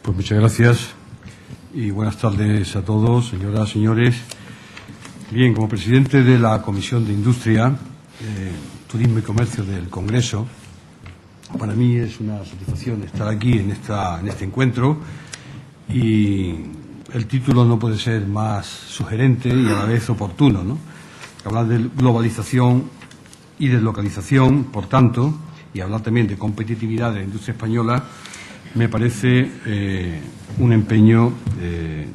Pues muchas gracias y buenas tardes a todos, señoras, señores. Bien, como presidente de la Comisión de Industria, Turismo y Comercio del Congreso, para mí es una satisfacción estar aquí en este encuentro y el título no puede ser más sugerente y a la vez oportuno, ¿no? Hablar de globalización y deslocalización, por tanto, y hablar también de competitividad de la industria española, me parece un empeño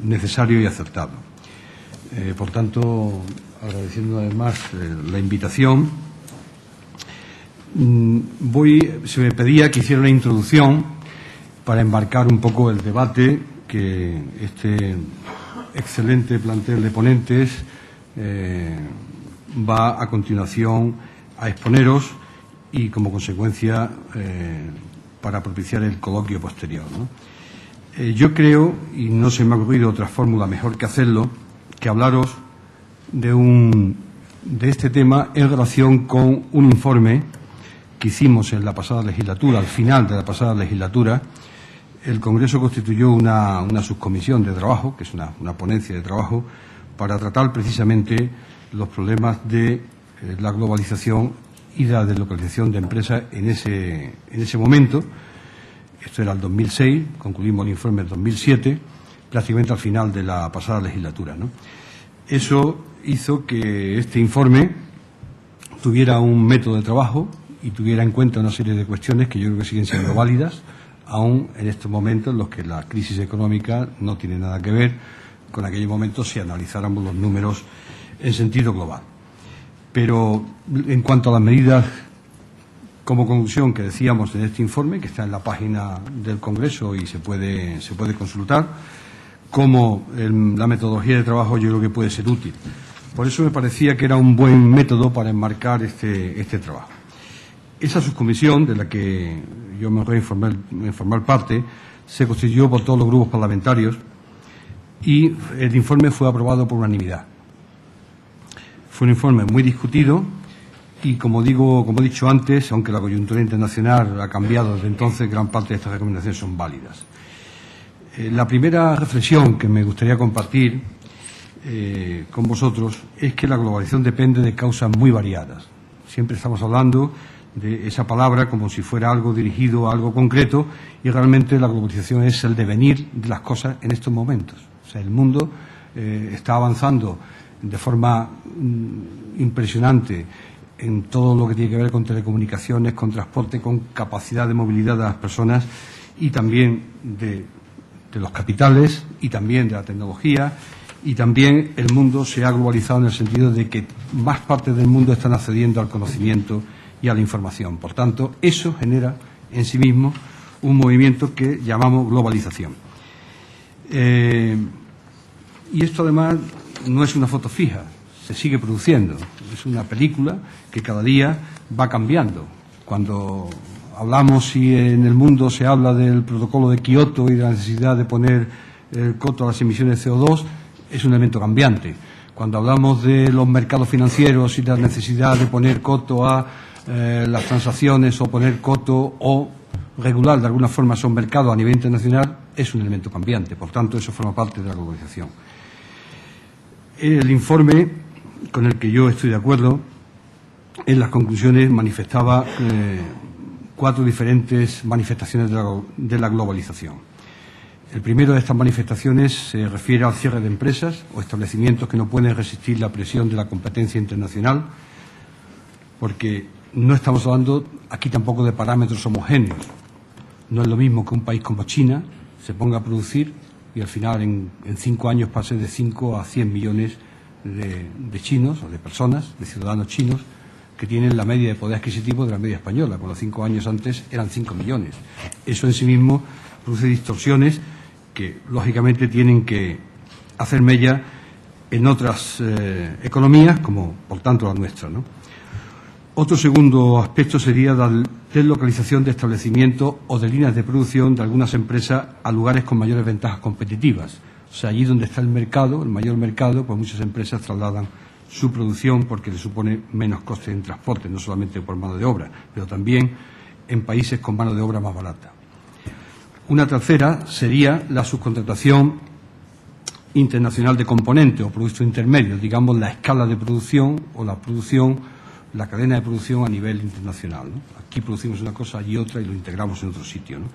necesario y acertado. Por tanto, agradeciendo además la invitación, se me pedía que hiciera una introducción para embarcar un poco el debate que este excelente plantel de ponentes va a continuación a exponeros y, como consecuencia, para propiciar el coloquio posterior, ¿no? Yo creo, y no se me ha ocurrido otra fórmula mejor que hacerlo, que hablaros de este tema en relación con un informe que hicimos en la pasada legislatura, al final de la pasada legislatura. El Congreso constituyó una subcomisión de trabajo, que es una ponencia de trabajo, para tratar precisamente los problemas de la globalización y la deslocalización de empresas en ese momento. Esto era el 2006, concluimos el informe en 2007, prácticamente al final de la pasada legislatura, ¿no? Eso hizo que este informe tuviera un método de trabajo y tuviera en cuenta una serie de cuestiones que yo creo que siguen siendo válidas, aún en estos momentos en los que la crisis económica no tiene nada que ver con aquellos momentos si analizáramos los números en sentido global. Pero en cuanto a las medidas como conclusión que decíamos en este informe, que está en la página del Congreso y se puede consultar, como la metodología de trabajo yo creo que puede ser útil. Por eso me parecía que era un buen método para enmarcar este trabajo. Esa subcomisión, de la que yo me voy a formar parte, se constituyó por todos los grupos parlamentarios y el informe fue aprobado por unanimidad. Fue un informe muy discutido y, como he dicho antes, aunque la coyuntura internacional ha cambiado desde entonces, gran parte de estas recomendaciones son válidas. La primera reflexión que me gustaría compartir con vosotros es que la globalización depende de causas muy variadas. Siempre estamos hablando de esa palabra como si fuera algo dirigido a algo concreto y realmente la globalización es el devenir de las cosas en estos momentos. O sea, el mundo está avanzando de forma impresionante en todo lo que tiene que ver con telecomunicaciones, con transporte, con capacidad de movilidad de las personas y también de los capitales y también de la tecnología, y también el mundo se ha globalizado en el sentido de que más partes del mundo están accediendo al conocimiento y a la información. Por tanto, eso genera en sí mismo un movimiento que llamamos globalización. Y esto además no es una foto fija, se sigue produciendo. Es una película que cada día va cambiando. Cuando hablamos, si en el mundo se habla del protocolo de Kioto y de la necesidad de poner el coto a las emisiones de CO2, es un elemento cambiante. Cuando hablamos de los mercados financieros y la necesidad de poner coto a las transacciones o poner coto o regular de alguna forma esos mercados a nivel internacional, es un elemento cambiante. Por tanto, eso forma parte de la globalización. El informe, con el que yo estoy de acuerdo, en las conclusiones manifestaba 4 diferentes manifestaciones de la globalización. El primero de estas manifestaciones se refiere al cierre de empresas o establecimientos que no pueden resistir la presión de la competencia internacional, porque no estamos hablando aquí tampoco de parámetros homogéneos. No es lo mismo que un país como China se ponga a producir y al final en 5 años pase de 5 a 100 millones de chinos o de personas, de ciudadanos chinos, que tienen la media de poder adquisitivo de la media española, cuando 5 años antes eran 5 millones. Eso en sí mismo produce distorsiones que, lógicamente, tienen que hacer mella en otras economías, como, por tanto, la nuestra, ¿no? Otro segundo aspecto sería la deslocalización de establecimientos o de líneas de producción de algunas empresas a lugares con mayores ventajas competitivas. O sea, allí donde está el mercado, el mayor mercado, pues muchas empresas trasladan su producción porque le supone menos coste en transporte, no solamente por mano de obra, pero también en países con mano de obra más barata. Una tercera sería la subcontratación internacional de componentes o productos intermedios, digamos la escala de producción o la cadena de producción a nivel internacional, ¿no? Aquí producimos una cosa, allí otra y lo integramos en otro sitio, ¿no?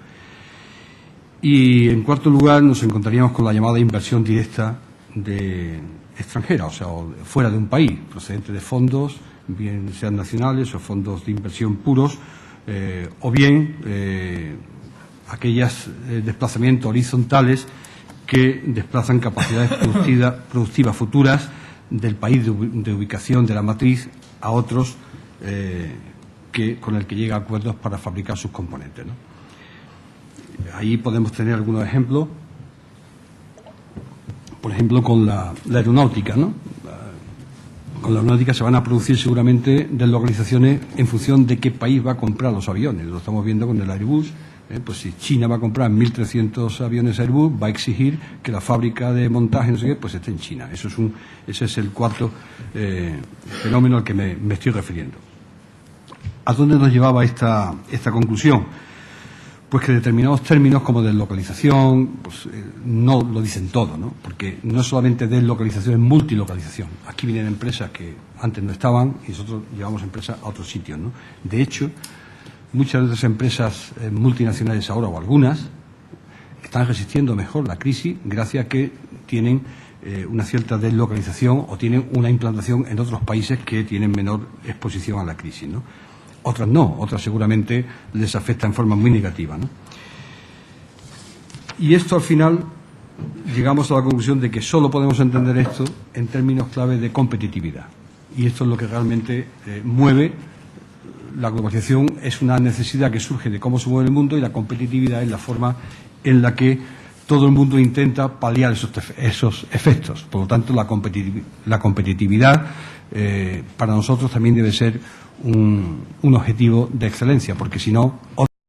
Y en cuarto lugar nos encontraríamos con la llamada inversión directa extranjera, o sea, fuera de un país, procedente de fondos, bien sean nacionales o fondos de inversión puros, o bien aquellos desplazamientos horizontales que desplazan capacidades productivas futuras del país de ubicación de la matriz a otros con el que llega a acuerdos para fabricar sus componentes, ¿no? Ahí podemos tener algunos ejemplos, por ejemplo, con la aeronáutica, ¿no? Con la aeronáutica se van a producir seguramente deslocalizaciones en función de qué país va a comprar los aviones. Lo estamos viendo con el Airbus. Pues si China va a comprar 1.300 aviones Airbus, va a exigir que la fábrica de montaje, no sé qué, pues esté en China. Ese es el cuarto fenómeno al que me estoy refiriendo. ¿A dónde nos llevaba esta conclusión? Pues que determinados términos como deslocalización pues, no lo dicen todo, ¿no? Porque no es solamente deslocalización, es multilocalización. Aquí vienen empresas que antes no estaban y nosotros llevamos empresas a otros sitios, ¿no? De hecho, muchas de esas empresas multinacionales ahora, o algunas, están resistiendo mejor la crisis gracias a que tienen una cierta deslocalización o tienen una implantación en otros países que tienen menor exposición a la crisis, ¿no? Otras no, otras seguramente les afecta en forma muy negativa, ¿no? Y esto al final llegamos a la conclusión de que solo podemos entender esto en términos clave de competitividad. Y esto es lo que realmente mueve. La globalización es una necesidad que surge de cómo se mueve el mundo y la competitividad es la forma en la que todo el mundo intenta paliar esos efectos. Por lo tanto, la competitividad para nosotros también debe ser un objetivo de excelencia, porque si no